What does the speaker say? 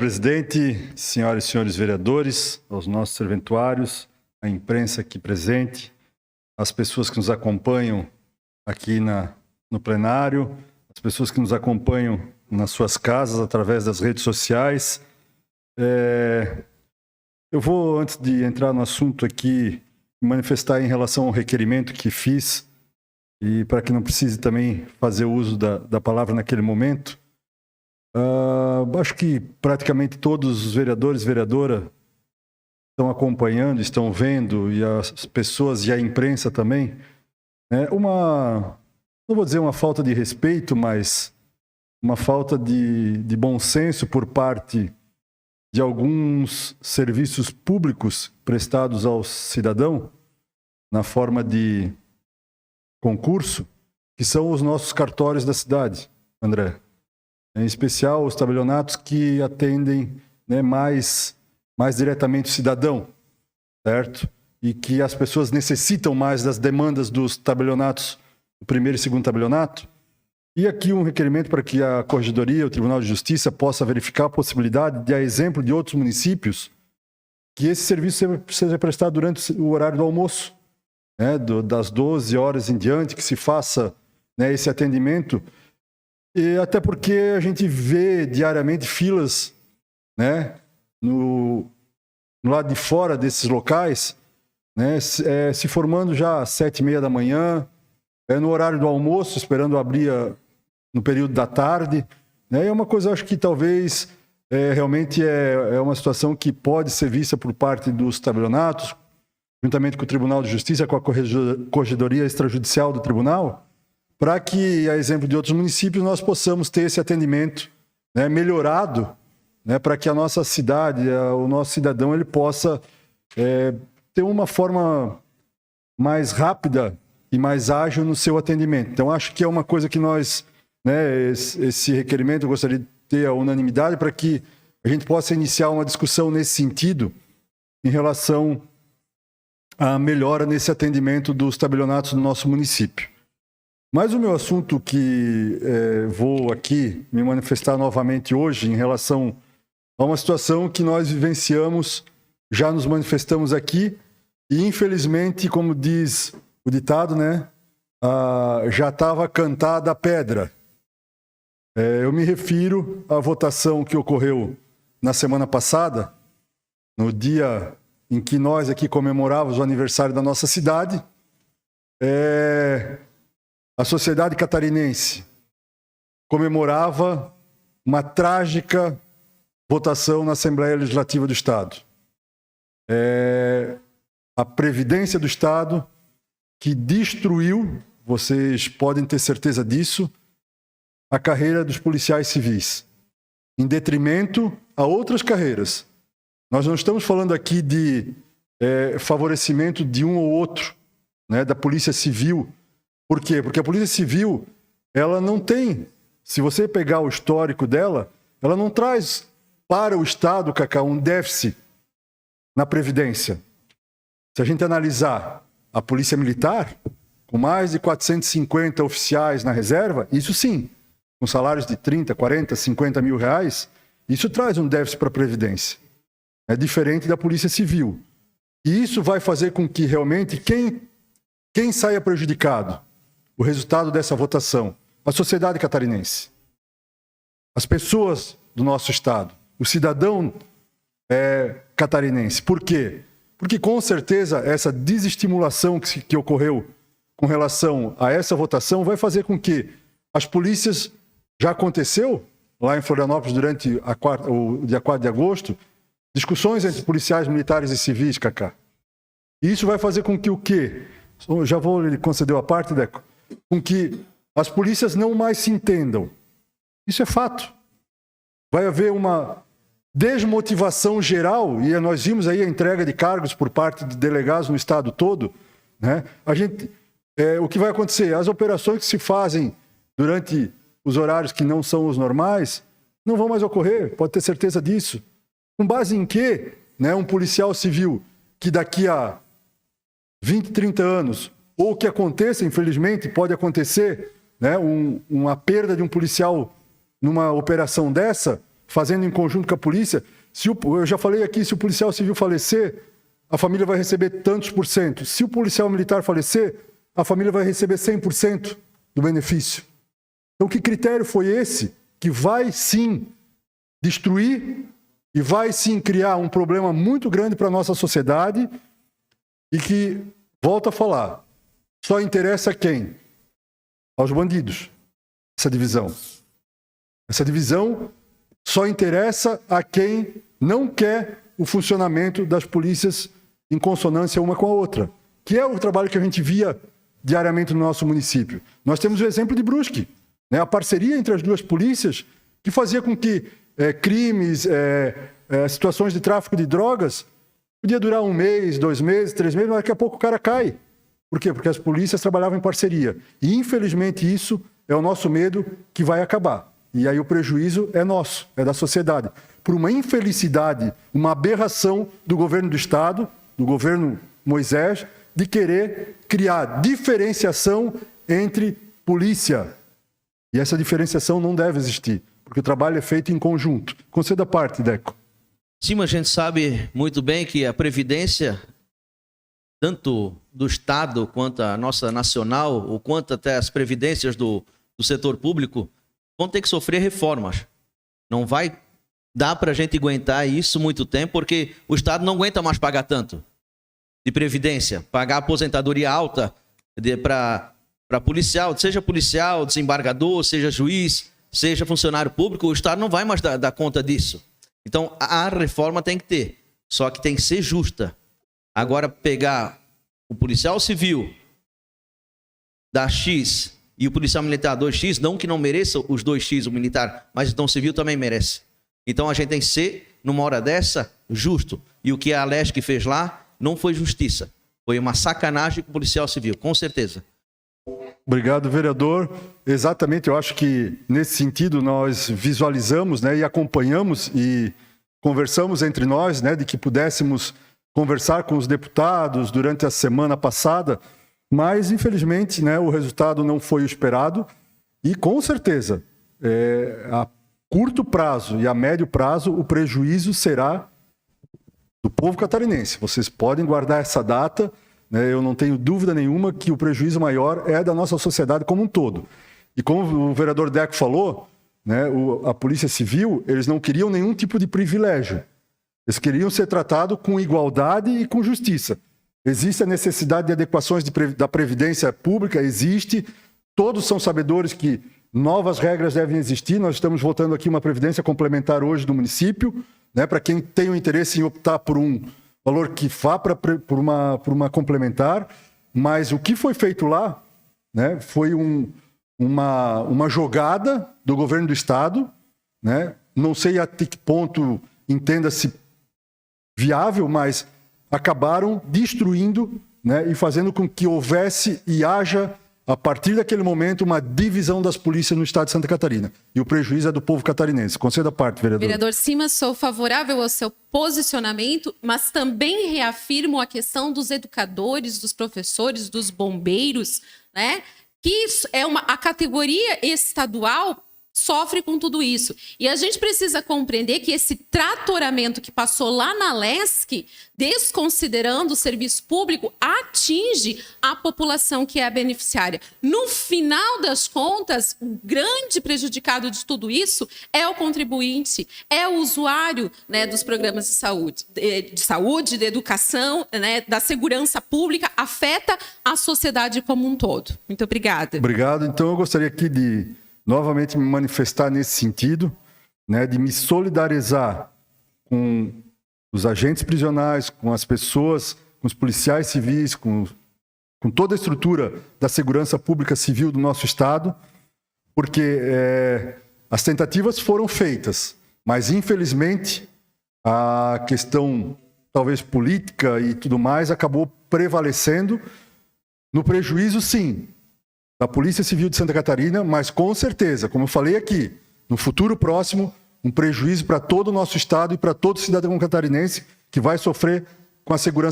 Presidente, senhoras e senhores vereadores, aos nossos serventuários, a imprensa aqui presente, as pessoas que nos acompanham aqui no plenário, as pessoas que nos acompanham nas suas casas através das redes sociais. Eu vou, antes de entrar no assunto aqui, manifestar em relação ao requerimento que fiz, e para que não precise também fazer uso da palavra naquele momento. Acho que praticamente todos os vereadores e vereadoras estão acompanhando, estão vendo, e as pessoas e a imprensa também. Não vou dizer uma falta de respeito, mas uma falta de bom senso por parte de alguns serviços públicos prestados ao cidadão, na forma de concurso, que são os nossos cartórios da cidade, André. Em especial os tabelionatos que atendem, mais diretamente o cidadão, certo? E que as pessoas necessitam mais das demandas dos tabelionatos, o primeiro e segundo tabelionato. E aqui um requerimento para que a Corregedoria, o Tribunal de Justiça, possa verificar a possibilidade de, a exemplo de outros municípios, que esse serviço seja prestado durante o horário do almoço, das 12 horas em diante, que se faça esse atendimento. E até porque a gente vê diariamente filas, no lado de fora desses locais, se formando já às 7h30 da manhã, no horário do almoço, esperando abrir no período da tarde. É uma coisa, acho que talvez realmente é uma situação que pode ser vista por parte dos tabelionatos, juntamente com o Tribunal de Justiça, com a Corregedoria Extrajudicial do Tribunal, para que, a exemplo de outros municípios, nós possamos ter esse atendimento melhorado, para que a nossa cidade, o nosso cidadão, ele possa ter uma forma mais rápida e mais ágil no seu atendimento. Então, acho que é uma coisa que nós, esse requerimento, eu gostaria de ter a unanimidade para que a gente possa iniciar uma discussão nesse sentido, em relação à melhora nesse atendimento dos tabelionatos do nosso município. Mas o meu assunto que vou aqui me manifestar novamente hoje em relação a uma situação que nós vivenciamos, já nos manifestamos aqui, e infelizmente, como diz o ditado, já estava cantada a pedra. Eu me refiro à votação que ocorreu na semana passada, no dia em que nós aqui comemorávamos o aniversário da nossa cidade. A sociedade catarinense comemorava uma trágica votação na Assembleia Legislativa do Estado. A Previdência do Estado que destruiu, vocês podem ter certeza disso, a carreira dos policiais civis, em detrimento a outras carreiras. Nós não estamos falando aqui de favorecimento de um ou outro, da Polícia Civil. Por quê? Porque a Polícia Civil, ela não tem, se você pegar o histórico dela, ela não traz para o Estado, Cacá, um déficit na Previdência. Se a gente analisar a Polícia Militar, com mais de 450 oficiais na reserva, isso sim, com salários de 30, 40, 50 mil reais, isso traz um déficit para a Previdência. É diferente da Polícia Civil. E isso vai fazer com que realmente quem saia prejudicado? O resultado dessa votação, a sociedade catarinense, as pessoas do nosso estado, o cidadão catarinense. Por quê? Porque com certeza essa desestimulação que ocorreu com relação a essa votação vai fazer com que as polícias, já aconteceu lá em Florianópolis durante o dia 4 de agosto, discussões entre policiais militares e civis, Cacá. E isso vai fazer com que o quê? Já vou lhe conceder a parte, Deco. Com que as polícias não mais se entendam. Isso é fato. Vai haver uma desmotivação geral, e nós vimos aí a entrega de cargos por parte de delegados no estado todo. O que vai acontecer? As operações que se fazem durante os horários que não são os normais, não vão mais ocorrer, pode ter certeza disso. Com base em quê? Um policial civil que daqui a 20, 30 anos, ou o que aconteça, infelizmente, pode acontecer, uma perda de um policial numa operação dessa, fazendo em conjunto com a polícia. Eu já falei aqui, se o policial civil falecer, a família vai receber tantos por cento. Se o policial militar falecer, a família vai receber 100% do benefício. Então, que critério foi esse que vai sim destruir e vai sim criar um problema muito grande para a nossa sociedade e que, volto a falar, só interessa a quem? Aos bandidos. Essa divisão. Essa divisão só interessa a quem não quer o funcionamento das polícias em consonância uma com a outra, que é o trabalho que a gente via diariamente no nosso município. Nós temos o exemplo de Brusque, né? A parceria entre as duas polícias que fazia com que crimes, situações de tráfico de drogas podia durar 1 mês, 2 meses, 3 meses, mas daqui a pouco o cara cai. Por quê? Porque as polícias trabalhavam em parceria. E, infelizmente, isso é o nosso medo que vai acabar. E aí o prejuízo é nosso, é da sociedade. Por uma infelicidade, uma aberração do governo do Estado, do governo Moisés, de querer criar diferenciação entre polícia. E essa diferenciação não deve existir, porque o trabalho é feito em conjunto. Conceda parte, Deco. Sim, mas a gente sabe muito bem que a Previdência, tanto do Estado quanto a nossa nacional, ou quanto até as previdências do setor público, vão ter que sofrer reformas. Não vai dar para a gente aguentar isso muito tempo, porque o Estado não aguenta mais pagar tanto de Previdência. Pagar aposentadoria alta para policial, seja desembargador, seja juiz, seja funcionário público, o Estado não vai mais dar conta disso. Então, a reforma tem que ter, só que tem que ser justa. Agora, pegar o policial civil da X e o policial militar 2X, não que não mereça os 2X, o militar, mas então o civil também merece. Então, a gente tem que ser, numa hora dessa, justo. E o que a Alesc fez lá não foi justiça. Foi uma sacanagem com o policial civil, com certeza. Obrigado, vereador. Exatamente, eu acho que nesse sentido nós visualizamos, né, e acompanhamos e conversamos entre nós, né, de que pudéssemos conversar com os deputados durante a semana passada, mas infelizmente, né, o resultado não foi o esperado e com certeza a curto prazo e a médio prazo o prejuízo será do povo catarinense. Vocês podem guardar essa data. Eu não tenho dúvida nenhuma que o prejuízo maior é da nossa sociedade como um todo. E como o vereador Deco falou, né, a Polícia Civil, eles não queriam nenhum tipo de privilégio. Eles queriam ser tratados com igualdade e com justiça. Existe a necessidade de adequações da Previdência Pública, existe. Todos são sabedores que novas regras devem existir. Nós estamos votando aqui uma Previdência complementar hoje do município, né, para quem tem o interesse em optar por um valor que vá por uma complementar, mas o que foi feito lá, né, foi uma jogada do governo do Estado, né, não sei até que ponto entenda-se viável, mas acabaram destruindo, né, e fazendo com que houvesse e haja, a partir daquele momento, uma divisão das polícias no estado de Santa Catarina. E o prejuízo é do povo catarinense. Conceda parte, vereador. Vereador Simas, sou favorável ao seu posicionamento, mas também reafirmo a questão dos educadores, dos professores, dos bombeiros, né? Que a categoria estadual sofre com tudo isso. E a gente precisa compreender que esse tratoramento que passou lá na Alesc, desconsiderando o serviço público, atinge a população que é a beneficiária. No final das contas, o grande prejudicado de tudo isso é o contribuinte, é o usuário, né, dos programas de saúde, de educação, né, da segurança pública, afeta a sociedade como um todo. Muito obrigada. Obrigado. Então, eu gostaria aqui de novamente me manifestar nesse sentido, né, de me solidarizar com os agentes prisionais, com as pessoas, com os policiais civis, com toda a estrutura da segurança pública civil do nosso Estado, porque as tentativas foram feitas, mas infelizmente a questão talvez política e tudo mais acabou prevalecendo no prejuízo, sim, da Polícia Civil de Santa Catarina, mas com certeza, como eu falei aqui, no futuro próximo, um prejuízo para todo o nosso Estado e para todo cidadão catarinense que vai sofrer com a segurança